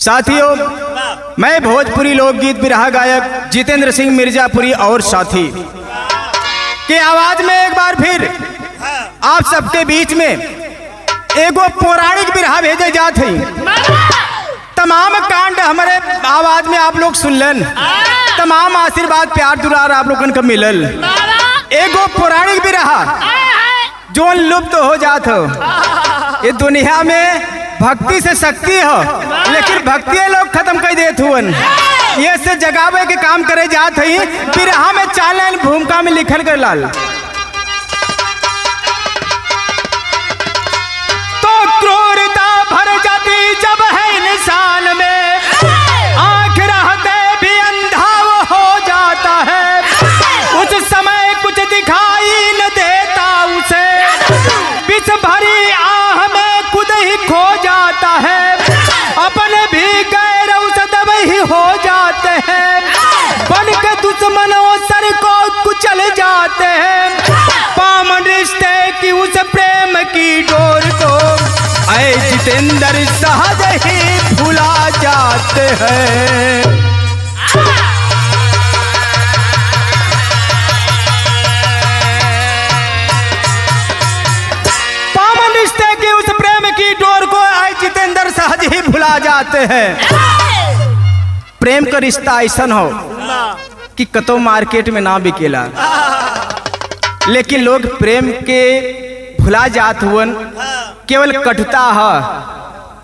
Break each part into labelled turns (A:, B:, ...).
A: साथियों, मैं भोजपुरी लोकगीत बिरहा गायक जितेंद्र सिंह मिर्जापुरी और साथी की आवाज में एक बार फिर आप सबके बीच में एगो पौराणिक बिरहा भेजे जात है। तमाम कांड हमारे आवाज में आप लोग सुन लें, तमाम आशीर्वाद प्यार दुलार आप लोगन का मिलल। एगो पौराणिक बिरहा जो लुप्त हो जात हो। ये दुनिया में भक्ति से शक्ति हो, लेकिन भक्ति लोग खत्म कर देत हुन। ये से जगावे के काम करे जात है। बिरहा में 4 लाइन भूमिका में लिखल गए लाल। तो क्रूरता भर जाती जब है इंसान में, आंख रहते भी अंधा वो हो जाता है। उस समय कुछ दिखाई न देता उसे, विष भरी आह में खुद ही खो जाता है। अपने भी गैर उसे दबे हो जाते हैं, बन के दुश्मनों सर को कुचल जाते हैं। पावन रिश्ते की उस प्रेम की डोर को ऐ जितेंद्र सहज ही भुला जाते हैं। पावन रिश्ते की उस प्रेम की डोर को ऐ जितेंद्र सहज ही भुला जाते हैं। प्रेम का रिश्ता ऐसा हो कि कतो मार्केट में ना बिकेला, लेकिन लोग प्रेम के भुला जात हुवन। केवल कटुता है,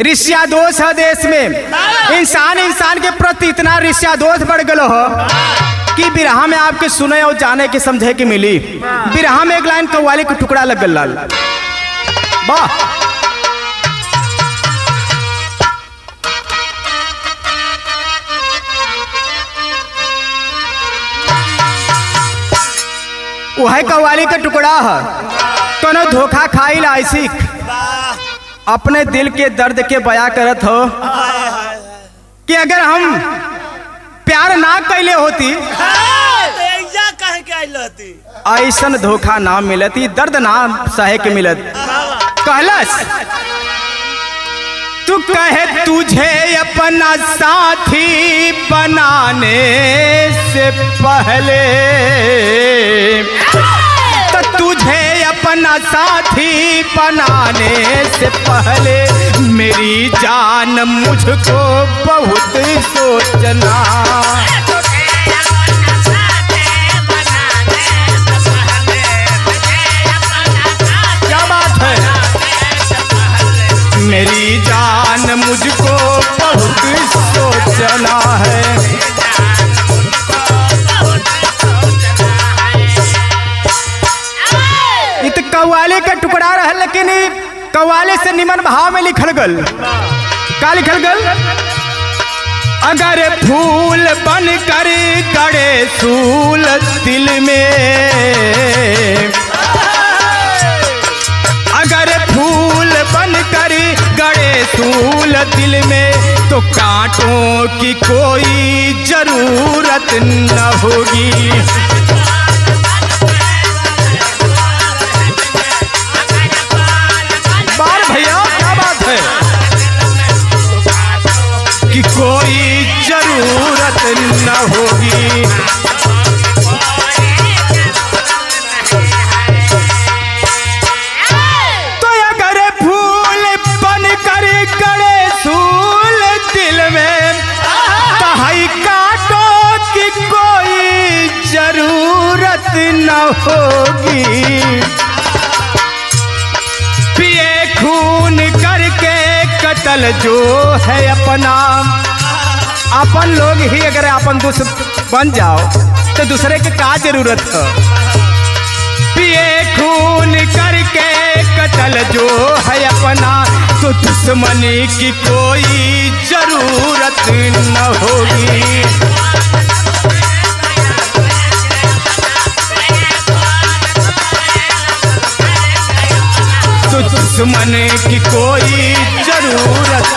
A: ऋष्या दोष है देश में। इंसान के प्रति इतना ऋष्या दोष बढ़ गलो हो कि बिरहा में आपके सुने और जाने के समझे के मिली। बिरहा में एक लाइन कव्वाली का टुकड़ा लग गल लाल। वाह, वह कव्वाली का टुकड़ा है। कोनो धोखा खाई लाइसी अपने दिल के दर्द के बया करत हो कि अगर हम प्यार ना कैले होती ऐसा धोखा ना मिलती, दर्द ना सहे के मिलत। कहलस तू कहे तुझे अपना साथी बनाने से पहले, तो तुझे अपना साथी बनाने से पहले मेरी जान मुझको बहुत सोचना। क्या बात है, मेरी जान मुझको बहुत सोचना है। कव्वाली का टुकड़ा रहा, लेकिन कव्वाली से निमन भाव में लिखल गल। का लिखल गल? अगर फूल बन कर गड़े सूल दिल में, अगर फूल बन कर गड़े सूल दिल में, तो कांटों की कोई जरूरत न होगी। कि कोई जरूरत न होगी। तो अगर फूल बन कर गड़े सूल दिल में, कहीं कांटों की कोई जरूरत न होगी। पिए खून करके कत्ल जो है अपना, अपन लोग ही अगर अपन दुश्मन बन जाओ तो दूसरे के का जरूरत है। पिए खून करके कत्ल जो है अपना, तो दुश्मनी की कोई जरूरत न होगी। तो दुश्मन की कोई जरूरत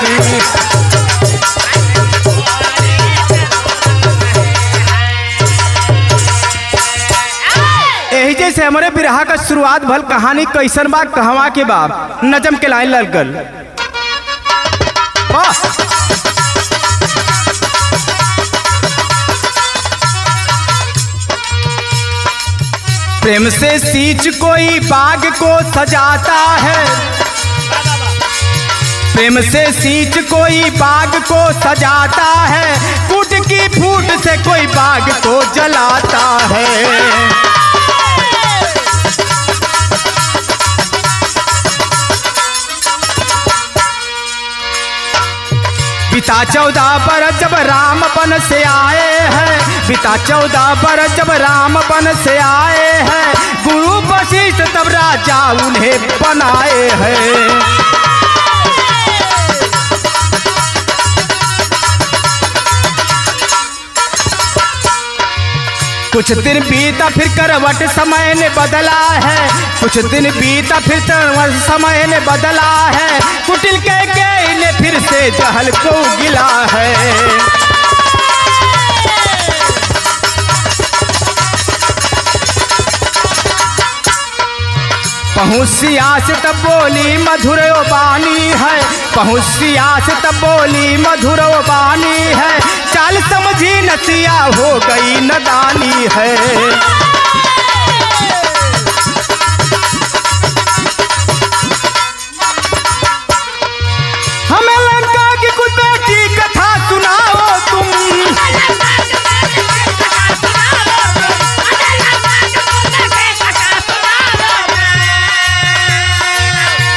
A: यही जैसे हमारे बिरहा का शुरुआत भल कहानी कैसन बा कहवा के बाप नजम के लाइन लग गल। प्रेम से सींच कोई बाग को सजाता है, प्रेम से सींच कोई बाग को सजाता है, फूट की फूट से कोई बाग को जलाता है। बीता 14 बरस जब राम बन से आए हैं, बीता 14 बरस जब राम बन से आए हैं, गुरु वशिष्ठ तब राजा उन्हें बनाए हैं। कुछ दिन बीता फिर करवट समय ने बदला है, कुछ दिन बीता फिर करवट समय ने बदला है, कुटिल कैकेयी ने फिर से जहल को गिला है। पहुँच सियासत बोली मधुर बानी है, पहुँच सियासत बोली मधुर बानी है, चाल समझी नसिया हो गई नदानी है। हमें लंका की कुछ बेटी कथा सुनाओ तुम,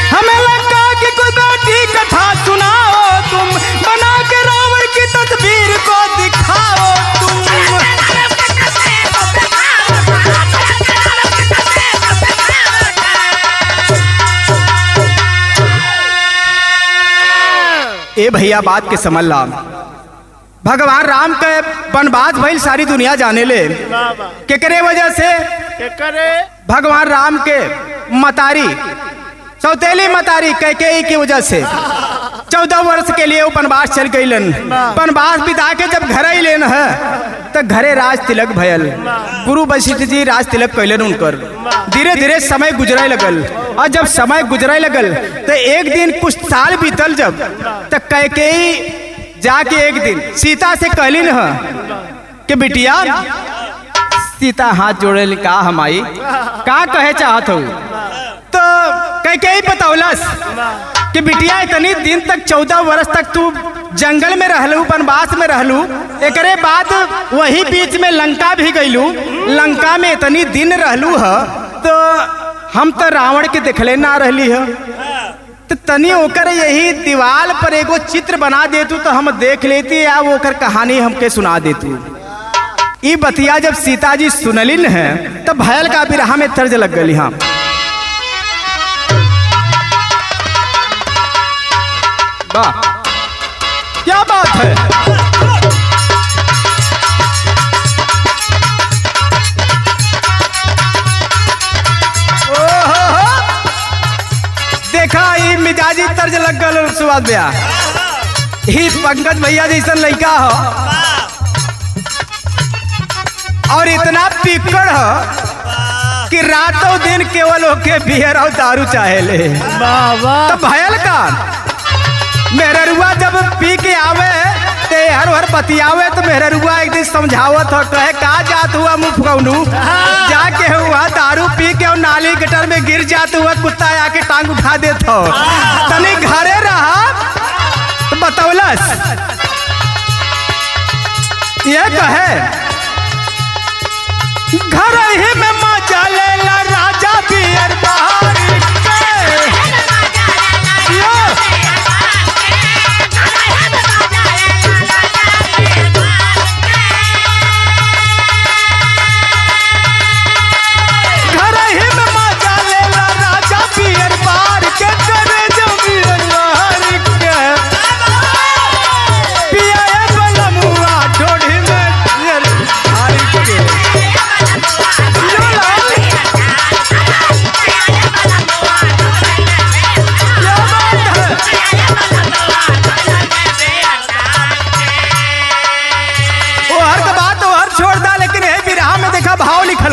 A: हमें लंका की कुछ बेटी कथा सुनाओ तुम, बना के रावण की तस्वीर को दिखाओ तुम। ए भैया बात के समझ ला, भगवान राम के वनवास भइल सारी दुनिया जाने ले, केकरे वजह से? भगवान राम के मतारी सौतेली मतारी कैकेयी की वजह से 14 वर्ष के लिए वो वनवास चल गईलन। वनवास बिता के जब घर अलन है तो घरे राज तिलक भयल, गुरु वशिष्ठ जी राज तिलक कैलन उनकर। धीरे धीरे समय गुजरे लगल, और जब समय गुजरे लगल तो एक दिन कुछ साल बीतल, जब तो कैकेयी जाके एक दिन सीता से कहलिन है कि बिटिया, सीता हाथ जोड़े का हमारी का कहे चाहत हो? तो कैकेयी बतौलस कि बिटिया इतनी दिन तक 14 वर्ष तक तू जंगल में रहलू, वनवास में रहलू, एकरे बाद वही बीच में लंका भी गईलू, लंका में इतनी दिन रहलू है, तो हम तो रावण के देखले ना रहली है, तो तनी ओकर यही दीवार पर एगो चित्र बना देतू तो हम देख लेती, या वो ओकर कहानी हमके सुना देतू। ई बतिया जब सीता जी सुनलिन है तो भयल का बिरहा में तर्ज लग गई। हाँ, वाह क्या बात है। देखा ई मिजाजी तर्ज लग गल सुबाद भैया, ही पंकज भैया जैसन लड़का हो और इतना पिकड़ हो कि रातों दिन केवल होके बियर और दारू चाहे ले। तो भयल का मेहरुआ जब पी के आवे ते हर हर बतियावे, तो मेहरुआ एक दिन समझावत हो, कहे का जात हुआ मुँह फुकौनू, जाके हुआ दारू पी के और नाली गटर में गिर जात हुआ, कुत्ता आके टांग उठा देत हो, तनी घरे रहा तो बतौलस ये कहे घर ही में मजा लेला राजा बियर बाहर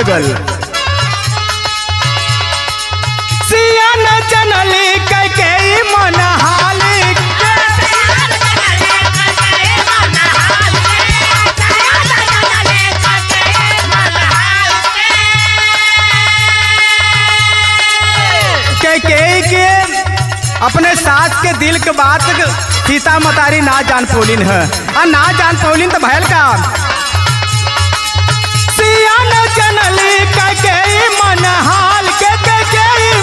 A: गल। सिया न जनली कैकेयी मन हाली, अपने सास के दिल के बात सीता मतारी ना जान पौलिन है, और ना जान पौलिन तो भैल का सिया न जनली के मन हाल के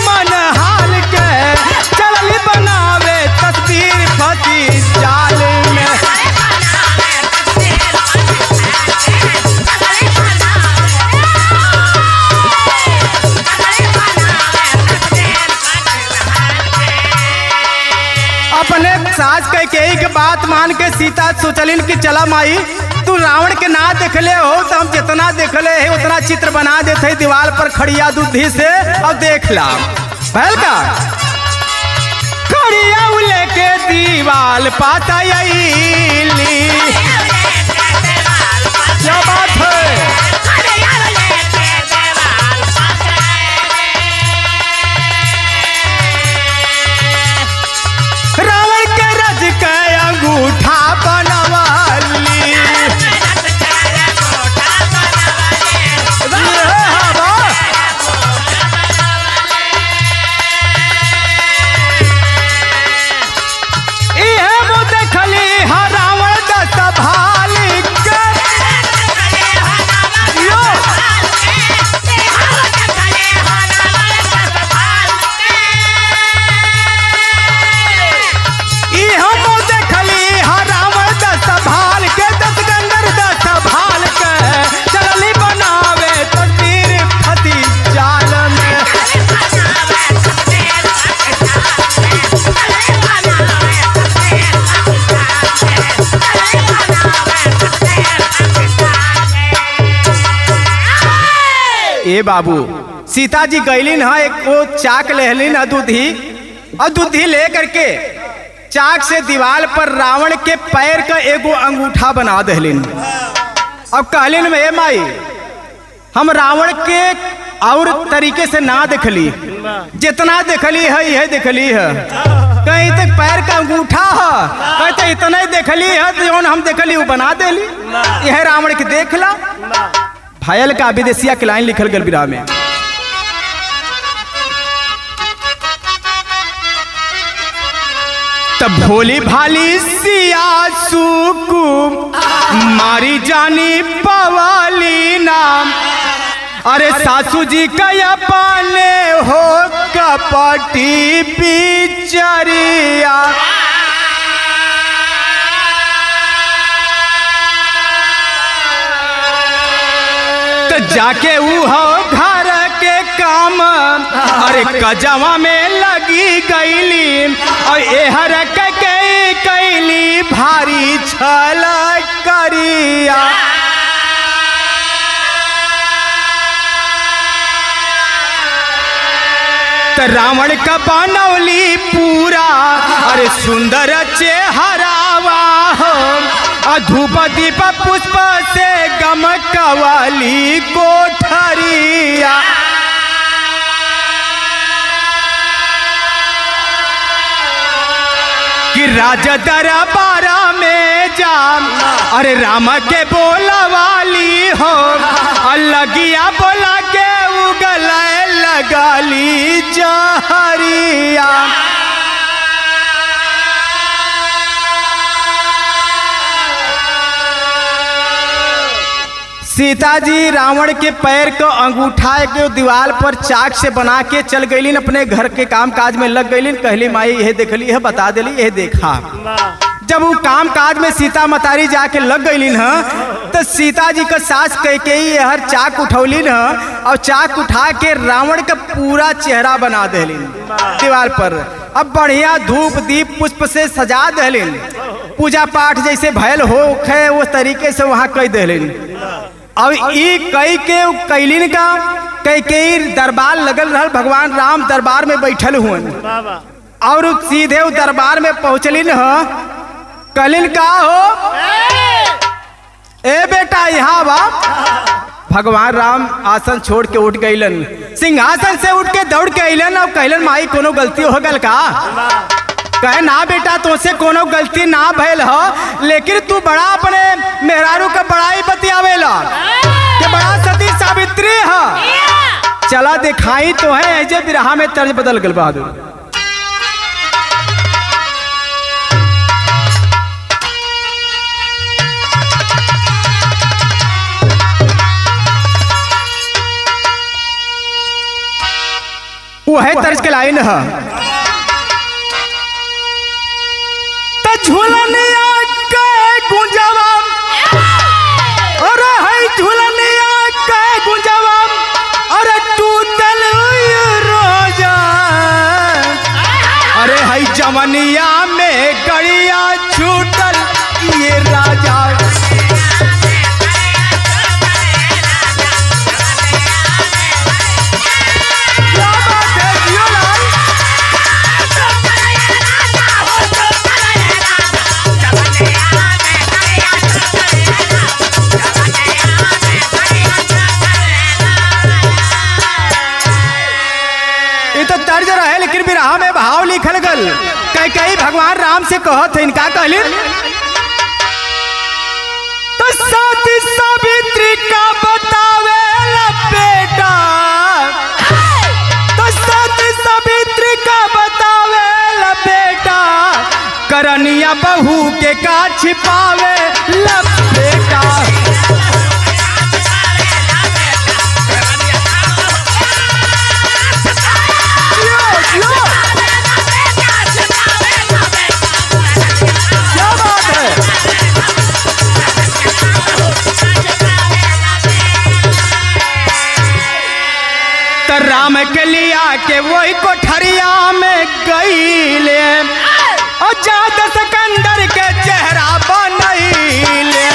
A: मन हाल के चलली बनावे तस्वीर फती जाल में। अपने सास कैकेयी के बात मान के सीता सोचलिन कि चला माई तू रावण के ना देखले हो तो हम जितना देखले है उतना चित्र बना देते दीवार पर खड़िया दूधी से और देख ला भैल का खड़िया लेके दीवाल पाता क्या बात है। रावण के रज के अंगूठा बनवाली ए बाबू सीता जी गईलिन है एक वो चाक लेहलिन है दूधी और दूधी ले करके चाक से दीवार पर रावण के पैर का एगो अंगूठा बना दहलिन। अब कहलिन में माई हम रावण के और तरीके से ना देखली, जितना देखली है यह देखली है, कहीं तक पैर का अंगूठा है कहीं तक इतना ही देखली है तो हम देखली वो बना देली, यह रावण के देखला। भयल का विदेशिया के लाइन लिखल गल बिरा में तब भोली भाली सिया सुकु मारी जानी पवाली नाम, अरे सासू जी का पाले हो कपटी बिचरिया। तो जाके वो घर के काम अरे कजवा में लगी गईली और एहर के कैली भारी छल करिया। तो रावण का बनौली पूरा अरे सुंदर चेहरावा हो, धूप दीप पुष्प से गम कवाली कोठरिया। कि राज दरबार में जाम अरे राम के बोला वाली हो, अलगिया बोला के उगल लगाली जहरिया। सीता जी रावण के पैर को अंगूठा के दीवार पर चाक से बना के चल गईलिन, अपने घर के काम काज में लग गईलिन। कहली माई यह देखली है बता दिली यह देखा। जब वो काम काज में सीता मतारी जाके लग गईलिन है तो सीता जी का सास कैकेयी हर चाक उठौलिन है और चाक उठा के रावण का पूरा चेहरा बना देलिन दीवार पर। अब बढ़िया धूप दीप पुष्प से सजा देलिन, पूजा पाठ जैसे भयल हो खे उस तरीके से वहाँ कह देलिन। अब ई कई के कैलिन का कैकेयी दरबार लगल रहल, भगवान राम दरबार में बैठल हुए और सीधे दरबार में पहुंचलिन ह। कहलिन का हो ए बेटा यहाँ बा। भगवान राम आसन छोड़ के उठ गईलन, सिंहासन से उठ के दौड़ के अलन और कहलन माई कोनो गलती हो गल का। कहे ना बेटा तुझसे कोनो गलती ना भइल हो, लेकिन तू बड़ा अपने मेहरारू का बड़ाई बतियावेला कि बड़ा सती सावित्री है। चला दिखाई तो है जे बिरहा में तर्ज बदल गल बहादुर। वह तर्ज के लाइन है। तो झूलनिया के गुंजवा, अरे है झूलनिया के गुंजवा, अरे टूटल रोजा, अरे है जवनिया में गड़िया छूटल ये राजा। तर्ज रहे लेकिन बिरहा में भाव लिखल गल। कई भगवान राम से कहत है इनका कहली, तो सती सावित्री का बतावे ला बेटा, तो सती सावित्री का बतावे ला बेटा, करनिया बहू के का छिपावे ला बेटा। राम के लिया के वही कोठरिया में गईले, और जात सिकंदर के चेहरा बनैले।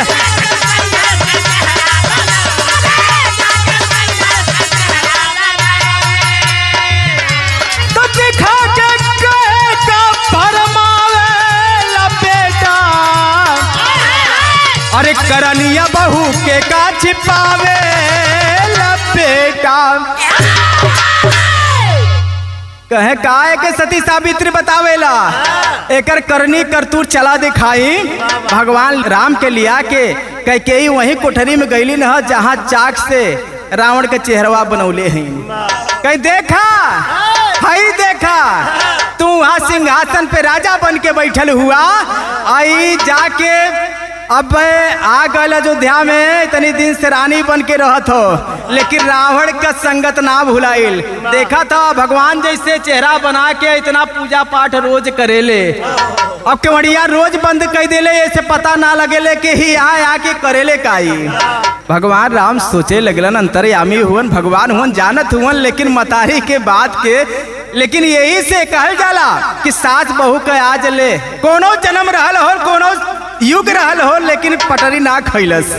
A: तो दिखा के कहे का फरमावे ला बेटा, अरे करनिया बहू के का छिपावे ला बेटा। कहे काहे के सती सावित्री बतावेला, एकर करनी करतूत चला दिखाई। भगवान राम के लिया के कैकेयी वही कोठरी में गईली न जहाँ चाक से रावण के चेहरवा बनौले हैं। कहीं देखा हई देखा तू वहाँ सिंहासन पे राजा बन के बैठल हुआ, आई जाके अब आ गल अयोध्या में इतनी दिन से रानी बन के रहत हो, लेकिन रावण का संगत ना भुलाइल। देखा था भगवान जैसे चेहरा बना के इतना पूजा पाठ रोज करेले, अब केवड़िया रोज बंद कर देले, ऐसे पता ना लगेले कि ही आके करेले काई। भगवान राम सोचे लगलन अंतर्यामी हुवन, भगवान हुवन जानत हुवन, लेकिन मतारी के बात के, लेकिन यही से कहल जाला कि सास बहू के आज ले कोनो जन्म रहल हो, कोनो युग रहल हो, लेकिन पटरी ना खैलस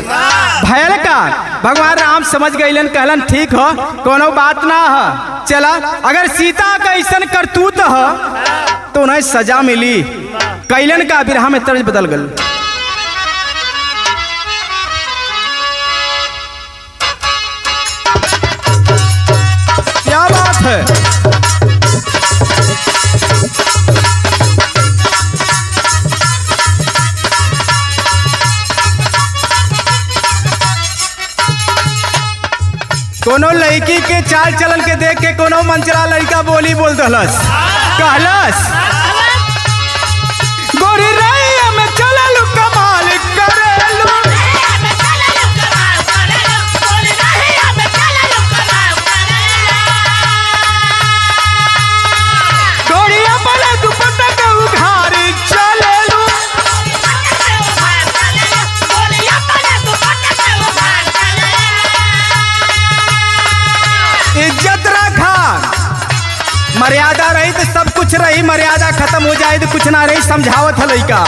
A: भयल का। भगवान राम समझ गईलन, कहलन ठीक हो कोनो बात ना है, चला अगर सीता का ऐसा करतूत हो तो उन्हें सजा मिली। कैलन का बिरहा में तर्ज बदल गल। क्या बात है। कोनो लड़की के चाल चलन के देख के कोनो मंचरा लड़का बोली बोल दहलस, कहलस गोरी रैया में चललू कमाल करेलू, गोरी अपने दुपट्टा के उघार चलेलू, इज्जत रखा, मर्यादा रही तो सब कुछ रही, मर्यादा खत्म हो जाए तो कुछ ना रही, समझावत है लड़का।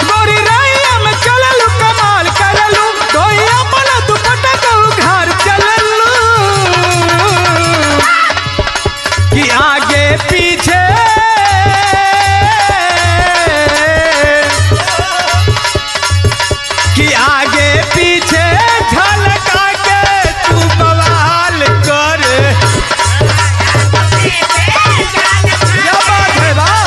A: गोरी रैया में चललू कमाल करलू, कोई अपना दुपट्टा के उघार चललू, कि आगे पीछे कि आगे पीछे झलका के तू बवाल कर। क्या बात है वाह।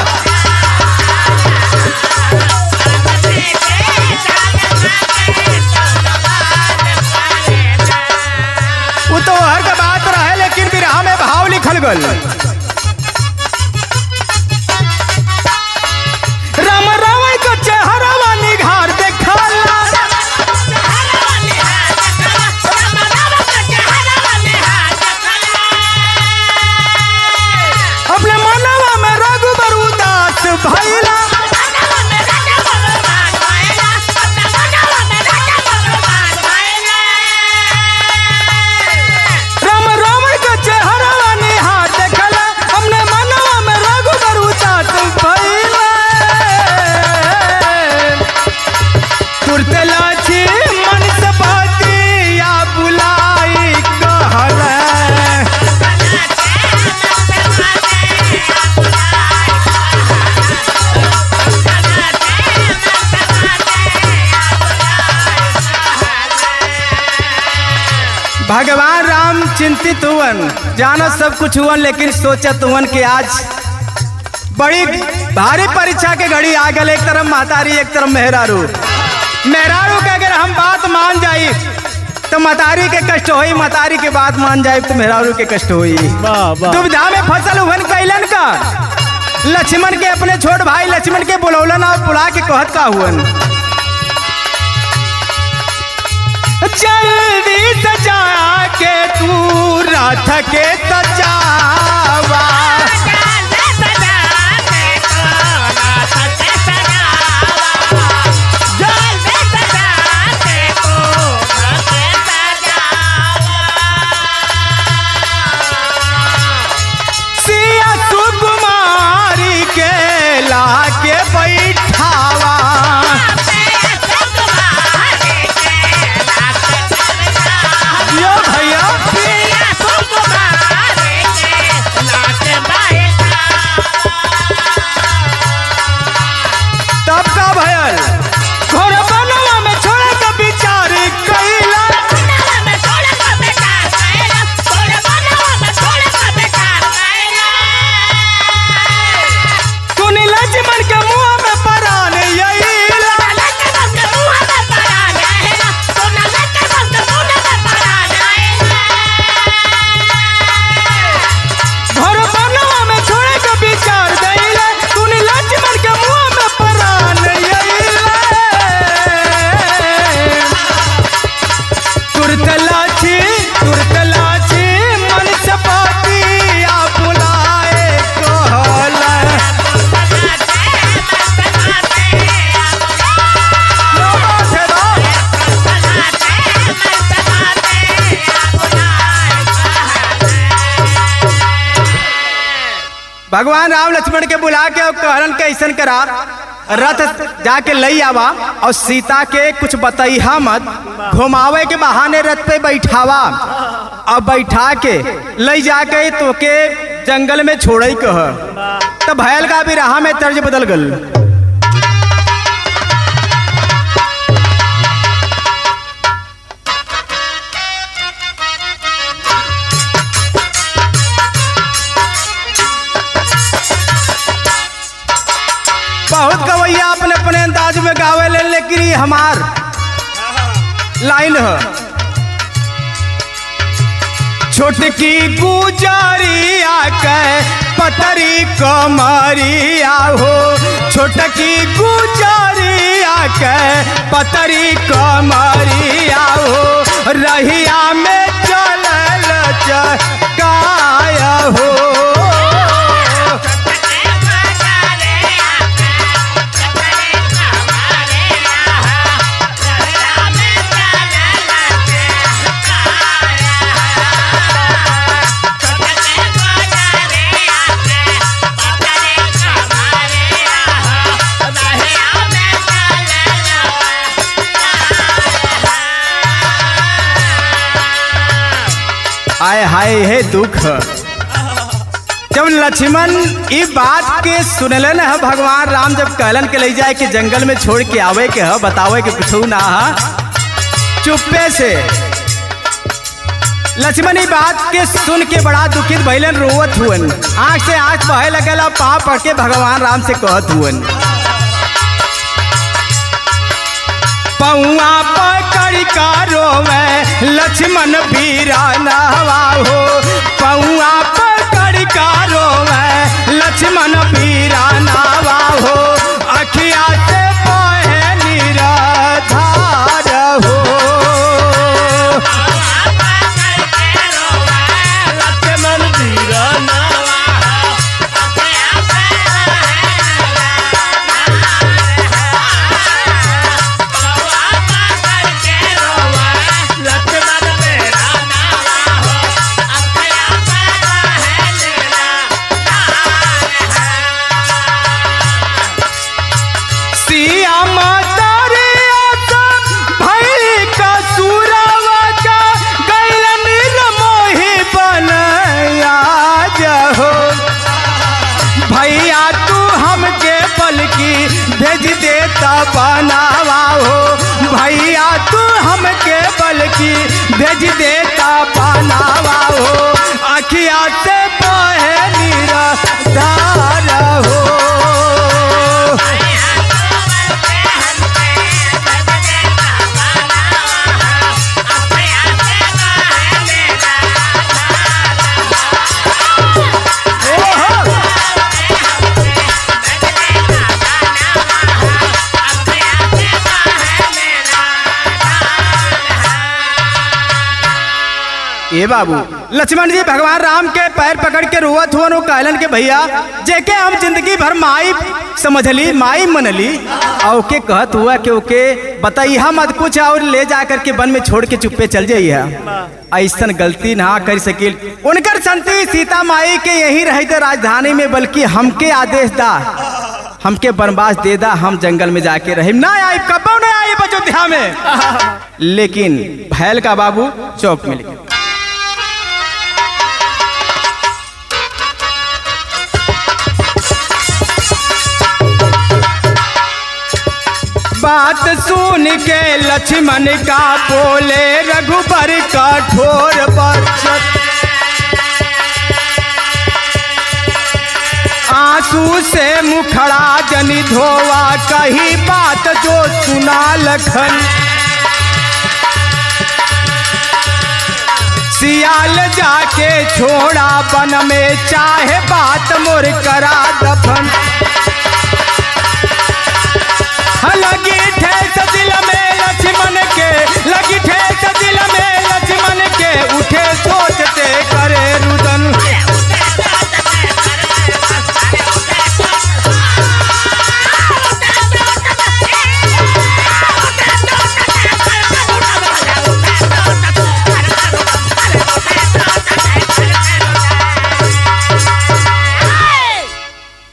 A: भगवान राम चिंतित हुवन, जाना सब कुछ हुवन, लेकिन सोचत हुवन कि आज बड़ी भारी परीक्षा के घड़ी आ गल। एक तरफ महतारी, एक तरफ मेहरारू। मेहरारू के अगर हम बात मान जाई तो महतारी के कष्ट होई, महतारी के बात मान जाए तो मेहरारू के कष्ट होई। दुविधा में फसल हुवन कैलन का। लक्ष्मण के अपने छोट भाई लक्ष्मण के बुलौलन और बुला के कहत का हुवन, जल्दी सजा के तू रथ के सजावा। सिया सुकुमारी के ला के बैठावा। भगवान राम लक्ष्मण के बुला के और कहलन के ऐसन करा, रथ जाके लई आवा और सीता के कुछ बतैहा मत, घुमावे के बहाने रथ पे बैठावा और बैठा के लई जाके तो के जंगल में छोड़ई कह। तो भयल का भी राह में तर्ज बदल गल। बहुत गवैया अपने अपने अंदाज में गावे ले, लेकिन ये हमार लाइन है। छोटकी गुजरिया के पतरी कमरिया हो, छोटकी गुजरिया के पतरी कमरिया हो, रहिया में चलल चकाया हो। आय हाय हे दुख। जब लक्ष्मण ई बात के सुनलन है, भगवान राम जब कहलन के ले जाए कि जंगल में छोड़ के आवे के है, बतावे के कुछ ना है, चुप्पे से लक्ष्मण ई बात के सुन के बड़ा दुखित भइलन, रोवत हुअन, आंख से आंख बहे लगल, पाँव पड़ के भगवान राम से कहत हुअन, पौआ पकड़ का रोवे लक्ष्मण वीराना हो, पौआ पकड़ का रोवे लक्ष्मण वीराना हो, अखिया से बहे निराधार हो। भेज देता बनावा हो, भैया तू हमके बल्कि भेज देता पानावा हो, अखिया से बहे नीरा धारा हो। ए बाबू, लक्ष्मण जी भगवान राम के पैर पकड़ के रोवत हुआ नो कहलन के भैया जेके हम जिंदगी भर माई समझली, माई मनली, और के कहत हुआ कि ओके बताइया मत कुछ और ले जा करके वन में छोड़ के चुप्पे चल जाइया। ऐसन गलती ना कर सकिल। उनकर संती सीता माई के यही रही थे राजधानी में, बल्कि हमके आदेश दा, हमके वनवास दे दा, हम जंगल में जाके रहे ना आई, कबो ना आई अयोध्या में। लेकिन भैल का बाबू चौक में लिखे बात सुन के लक्ष्मण का बोले रघुबर कठोर वचन, आंसू से मुखड़ा जनि धोवा, कही बात जो सुना लखन। सियाल जाके छोड़ा वन में, चाहे बात मोर करा दफन। लगी ठेस दिल में लक्ष्मण के, लगी ठेस दिल में लक्ष्मण के, उठे सोचते करे रुदन।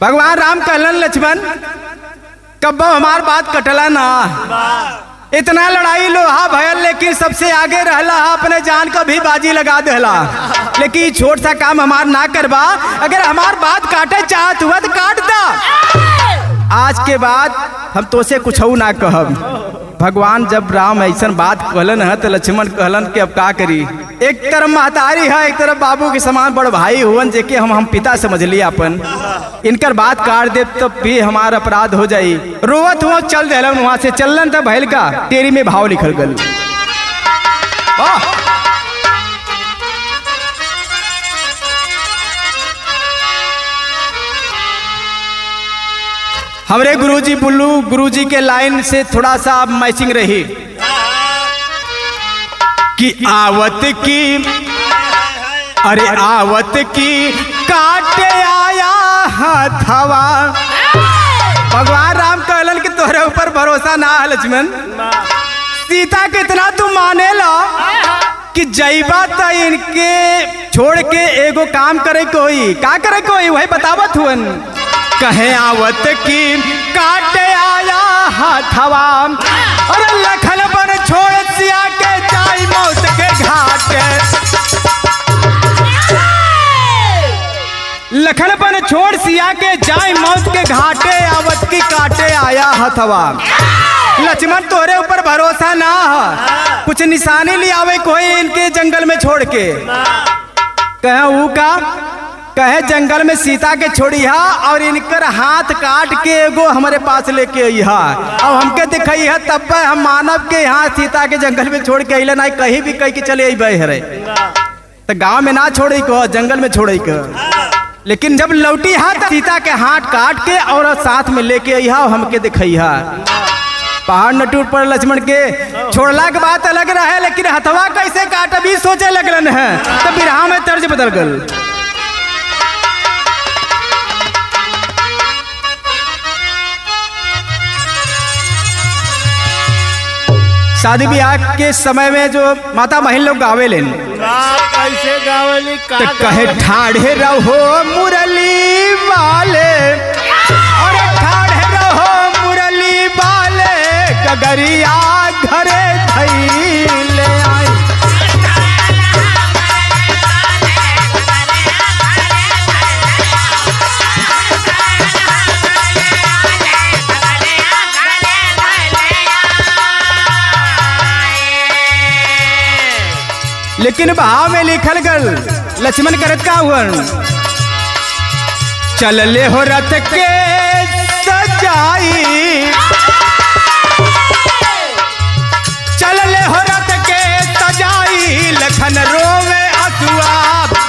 A: भगवान राम कहलन लक्ष्मण कब्बो हमार बात कटला ना, इतना लड़ाई लोहा भयल, लेकिन सबसे आगे रहला, अपने जान को भी बाजी लगा देला, लेकिन छोट सा काम हमार ना करबा। अगर हमार बात काटे चाहत हुआ तो काट दा, आज के बाद हम तो से कुछ ना कहब। भगवान जब राम ऐसा बात कहलन है तो लक्ष्मण कहलन कि अब का करी, एक तरफ महतारी है, एक तरफ बाबू के समान बड़ भाई हुवन, जेके हम पिता समझ लिया अपन, इनकर बात काट दे तो भी हमारा अपराध हो जाई। रोवत हुआ चल देलन, वहां से चलन तब भैल का तेरी में भाव लिखल गल। हमरे गुरुजी बुल्लू गुरुजी के लाइन से थोड़ा सा मैचिंग रही कि आवत की, अरे आवत की काटे आया हथवा। भगवान राम कहलन कि तोहरे ऊपर भरोसा ना है लक्ष्मण, सीता के इतना तू माने ला कि जैबा त इनके छोड़ के एगो काम करे कोई, का करे कोई वही बतावत हुअन। कहे आवत की काटे आया हथवा, अरे लखन बन छोड़ सिया के जाई मौत के घाटे। लखन बन छोड़ सिया के जाई मौत के घाटे, आवत की काटे आया हथवा। लक्ष्मण तोरे ऊपर भरोसा ना है, कुछ निशानी ले आवे कोई इनके जंगल में छोड़ के। कहे ऊ का, कहे जंगल में सीता के छोड़िया और इनकर हाथ काट के एगो हमारे पास लेके अइहा और हमके दिखाइहा, तब हम मानव के यहाँ सीता के जंगल में छोड़ के अइले ना, कहीं भी कह के चले अइबे हरे। तो गांव में ना छोड़े को, जंगल में छोड़े को। लेकिन जब लौटी हाथ सीता के हाथ काट के और साथ में लेके अइहा और हमके दिखाइहा। पहाड़ न टूट पड़ लक्ष्मण के, छोड़ला के बात अलग रहे, लेकिन हथवा कैसे काट भी सोचे लगलन है, तो बिरहा में तर्ज बदल गल। शादी ब्याह के समय में जो माता बहन लोग गावे लेन,
B: कैसे गावली का
A: कहे ठाढ़े रहो मुरली वाले, और ठाढ़े रहो मुरली वाले, गगरिया घरे धैले आई। लेकिन भाव में लिखल गल लक्ष्मण करत का हुआ चल ले हो रथ के सजाई, चल ले हो रथ के सजाई, लखन रोवे अथुआ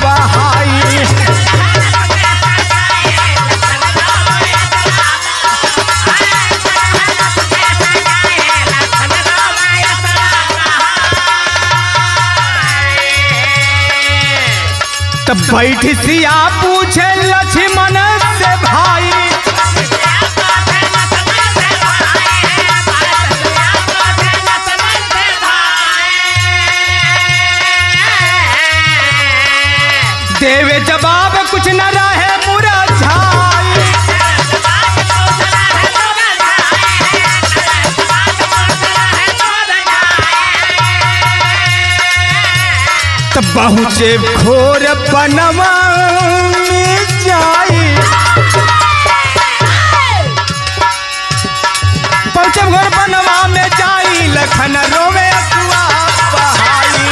A: बहाई। तब बैठ सिया पूछे लक्ष्मण से भाई, देवे जवाब कुछ न रहे मुरझाई। तब पहुँचे घोर बनवा में जाई, पहुँचे घोर बनवा में जाई, लखन रोवे अथुआ बहाई।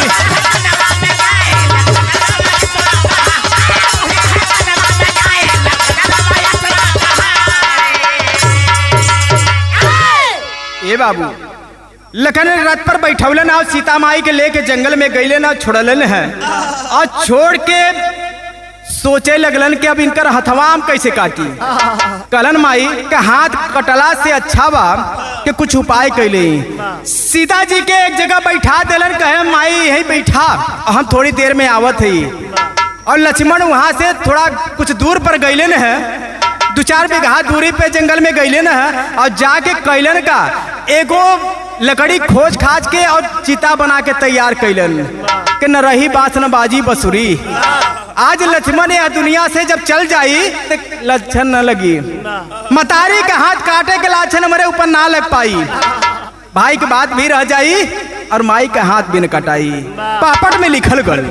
A: ए बाबू लखन रथ पर बैठौलन और सीता माई के लेके जंगल में गईले ना छोड़लन है और छोड़ के सोचे लगलन कि अब इनकर हथवा हम कैसे काटी। कहलन माई के हाथ कटला से अच्छा बा कि कुछ उपाय कैले। सीता जी के एक जगह बैठा देलन, कहे माई यही बैठा हम थोड़ी देर में आवत है। और लक्ष्मण वहां से थोड़ा कुछ दूर पर गईले न है, 2-4 बीघा दूरी पे जंगल में गईले न है और जाके कैलन का एगो लकड़ी खोज खाज के और चिता बना के तैयार कैलन कि न रही बास न बाजी बसुरी। आज लक्ष्मण यह दुनिया से जब चल जाई तो लक्षण न लगी, मतारी का हाथ काटे के लाछन हमारे ऊपर ना लग पाई, भाई की बात भी रह जाई और माई का हाथ भी न कटाई। पापड़ में लिखल गल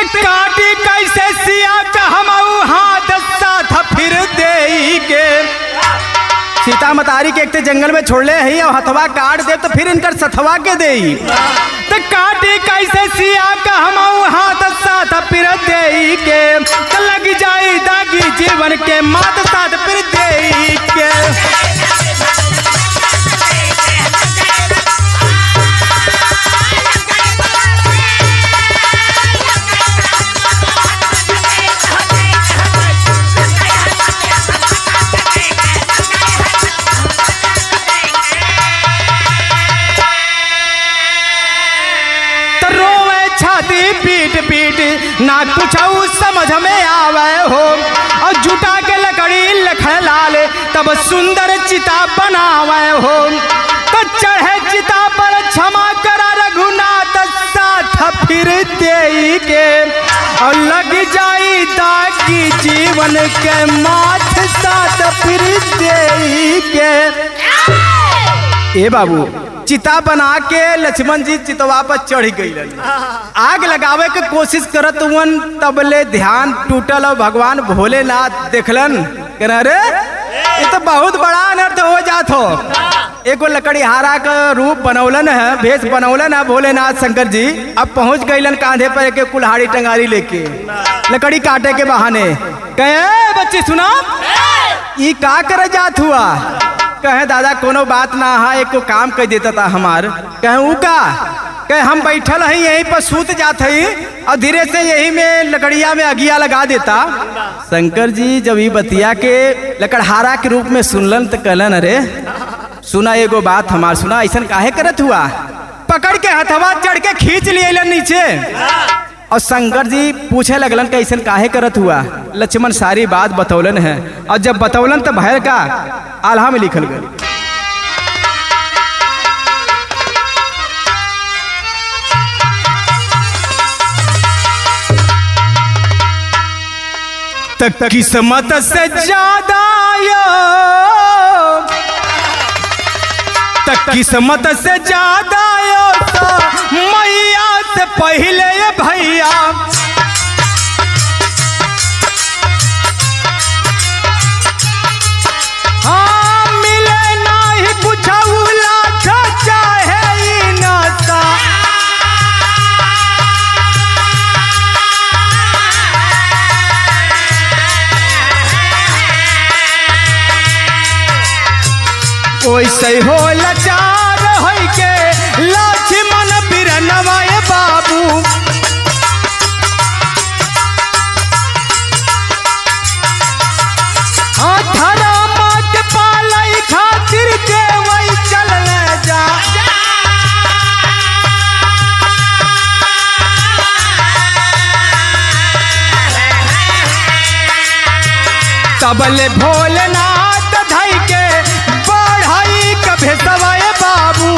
A: काटी कैसे सिया का हम हाथ साथ फिर दे के। सीता मतारी के एक जंगल में छोड़ ले ही और हथवा काट दे तो फिर इनकर सथवा के दे। तो काटी कैसे सिया का हम हाथ साथ फिर दे के, लग जाई दागी जीवन के मात साथ फिर दे के। पीट पीट ना कुछ समझ में आवे हो, और जुटा के लकड़ी लखन लाल तब सुंदर चिता बनावे हो। तो चढ़े चिता पर क्षमा करा रघुनाथ साथ फिर दे के, और लग जाई दागी जीवन के माथ साथ फिर दे के। ए बाबू चिता बना के लक्ष्मण जी चितवा पर चढ़ गई, आग लगावे के कोशिश करत हुन, तबले ध्यान टूटल और भगवान भोलेनाथ देखलन कि अरे ये तो बहुत बड़ा अनर्थ हो जात हो। एगो लकड़ीहारा का रूप बनौलन है, भेष बनौलन है भोलेनाथ शंकर जी। अब पहुंच गईलन कांधे पर एक कुल्हाड़ी टंगारी लेके लकड़ी काटे के बहाने। कहे बच्ची सुना ये का कर जात हुआ। कहे दादा कोनो बात ना है, एक काम कर देता था हमार। कहे ऊ का, कहे हम बैठल हैं यहीं पर सूत जात है और धीरे से यही में लकड़िया में अगिया लगा देता। शंकर जी जब ये बतिया के लकड़हारा के रूप में सुनलन तो कहलन अरे सुना एगो बात हमार सुना, ऐसा काहे करत हुआ। पकड़ के हथवा चढ़ के खींच लिए नीचे और शंकर जी पूछे लगलन कि ऐसा काहे करत हुआ। लक्ष्मण सारी बात बतौलन है और जब बतौलन तो भैर का आल्हा में लिखल गया। तक किस्मत से ज्यादा तक किस्मत से ज्यादा तो मैया से पहले भैया कैसे हो लाचार होई के लक्ष्मण बिरनवा ए बाबू। धर्म के पालई खातिर देवई चल जा। तबले भोलेनाथ धई के बढ़ई कभे सवाए बाबू।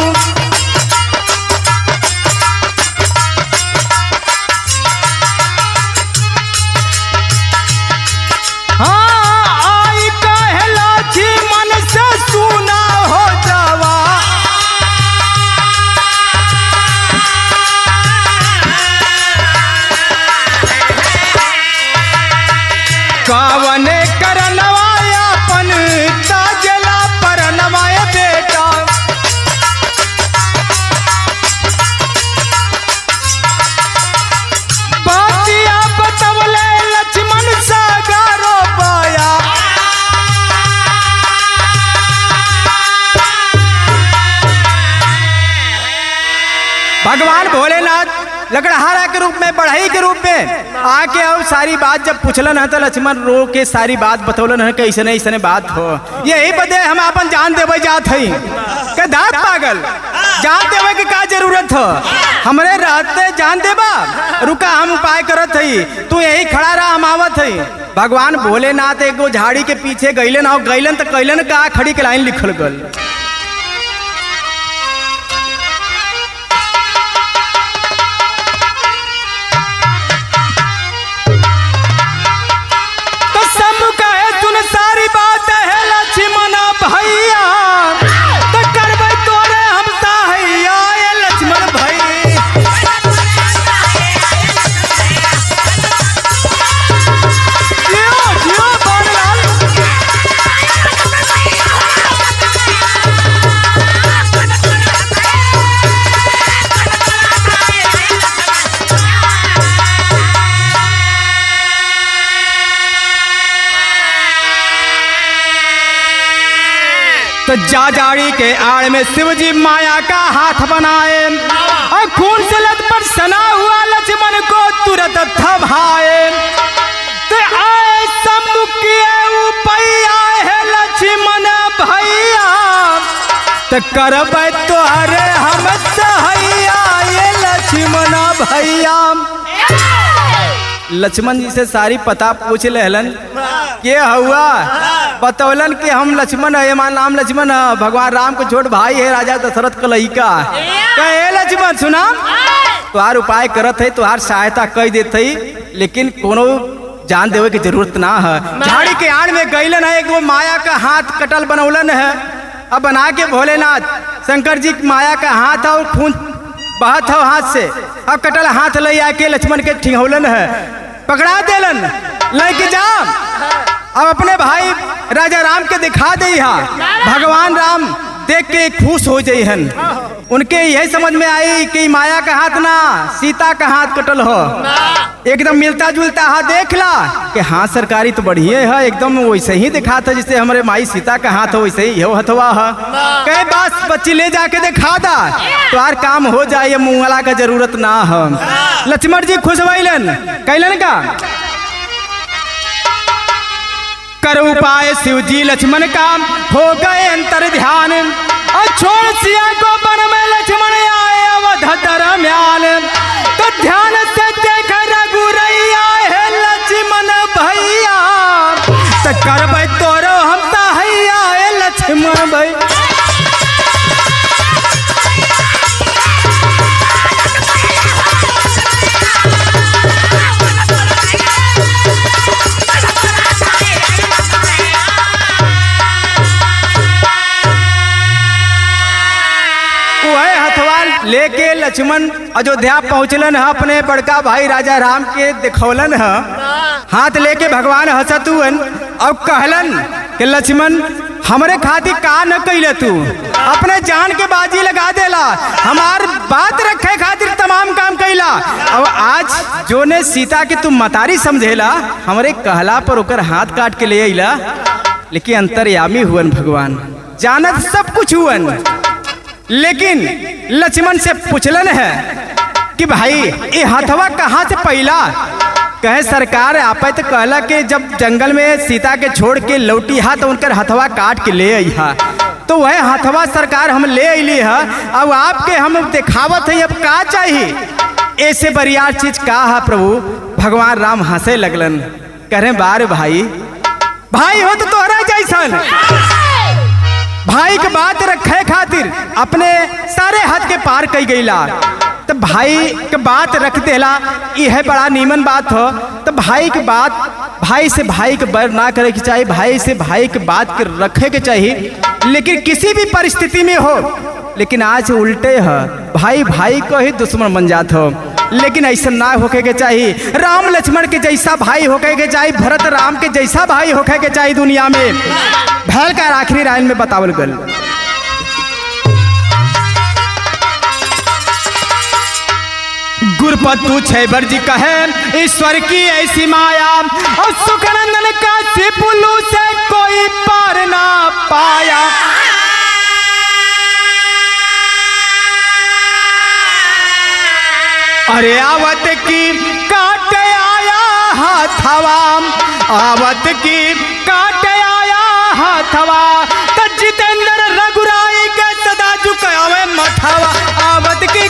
A: कावने करनवाया अपन ताजला परनवाया बेटा। बातिया बतवले लक्ष्मण सागरो पाया। भगवान भोलेनाथ लकड़हारा के रूप में बढ़ई के रूप में आके और सारी बात जब पूछलन है तो लक्ष्मण रो के सारी बात बतौलन है कि ऐसने ऐसने बात हो। यही बदे हम अपन जान देवे जात हई के दांत पागल जान देवे के का जरूरत हो। हमरे रहते जान देबा रुका हम उपाय करत हई तू यही खड़ा रहा हम आवत हई। भगवान भोलेनाथ एगो झाड़ी के पीछे गईलन और गईलन तो कैलन का खड़ी के लाइन लिखल गल। सारी बात है लक्ष्मण भैया तो करबै तोरे हम सहाया ये लक्ष्मण भाई। जियो जियो बनलाल। तो जाजाड़ी के आड़ में शिवजी माया का हाथ बनाए और खून से लथपथ सना हुआ लक्ष्मण को तुरंत थमाए। तो आए शंभु किए उपैया है लक्ष्मण भैया तो करबै तोहरे हम सहैया ये लक्ष्मण भैया। लक्ष्मण जी से सारी पता पूछ लेहलन के हुआ बतौलन कि हम लक्ष्मण है हमारा नाम लक्ष्मण है भगवान राम को छोट भाई है राजा दशरथ का लइका। कहे लक्ष्मण सुना तुहार उपाय करत है तुहार सहायता कई देत है लेकिन कोनो जान देवे की जरूरत ना है। झाड़ी के आड़ में गईलन है एक वो माया का हाथ कटल बनौलन है। अब बना के भोलेनाथ शंकर जी माया का हाथ और खून बहत हो हाथ से अब कटल हाथ ले आके लक्ष्मण के ठिंगौलन है पकड़ा देलन लेके जा। अब अपने भाई राजा राम के दिखा दे भगवान राम देख के खुश हो जाइहन। उनके यही समझ में आई कि माया का हाथ ना सीता का हाथ कटल हो एकदम मिलता जुलता हाथ देख ला कि हाँ सरकारी तो बढ़िया है एकदम वैसे ही दिखा था जिससे हमारे माई सीता का हाथ हो वैसे ही हो हथवा है। कहे बस बच्ची ले जाके दिखा दा तो यार काम हो जाए मुंगला का जरूरत ना हो। लक्ष्मण जी खुश भइलन कैलन का कर उपाय शिव जी लक्ष्मण का हो गए अंतर ध्यान और छोड़ सिया को वन में लक्ष्मण आए अवध दरम्यान। तो ध्यान से देख रघुरैया है लक्ष्मण भैया तो करबै तोरो हम सहाया है लक्ष्मण भैया। लेके लक्ष्मण अयोध्या पहुँचलन है अपने बड़का भाई राजा राम के दिखौलन है हाथ लेके भगवान हंसतुअन और कहलन कि लक्ष्मण हमरे खातिर का न कैले तू अपने जान के बाजी लगा देला हमार बात रखे खातिर तमाम काम कैला। अब आज जो ने सीता के तू मतारी समझेला हमरे कहला पर ओकर हाथ काट के ले अइला लेकिन अंतर्यामी हुअन भगवान जानत सब कुछ हुअन, लेकिन लक्ष्मण से पूछलन है कि भाई ये हथवा कहाँ से पैला। कहे सरकार आप तो कहला कि जब जंगल में सीता के छोड़ के लौटी हा तो उनकर हथवा काट के ले आई हा, तो वह हथवा सरकार हम ले अली है। अब आपके हम दिखावत है, अब का चाहिए। ऐसे बरियार चीज का है प्रभु। भगवान राम हंसे लगलन, कह रहे बार भाई भाई हो तो तोहरा जैसन भाई के बात रखे खातिर अपने सारे हद के पार कई गईला। तो भाई के बात रख देला, यह बड़ा नीमन बात हो। तो भाई के बात, भाई से भाई के बर ना करे के चाहिए, भाई से भाई के बात के रखे के चाहिए, लेकिन किसी भी परिस्थिति में हो। लेकिन आज उल्टे है, भाई भाई को ही दुश्मन बन जात हो। लेकिन ऐसा ना होके के चाहिए। राम लक्ष्मण के जैसा भाई होके के चाहिए, भरत राम के जैसा भाई होके के चाहिए दुनिया में। भैल का आखिरी लाइन में बतावल गल, गुरपतु छैबर जी कहे ईश्वर की ऐसी माया, और सुखनंदन का सिपुलू से कोई पार ना पाया। अरे आवत की काट आया हाथवा, आवत की काट आया हाथवा, तो जितेंद्र रघुराई के सदा झुकावे मथवा। आवत की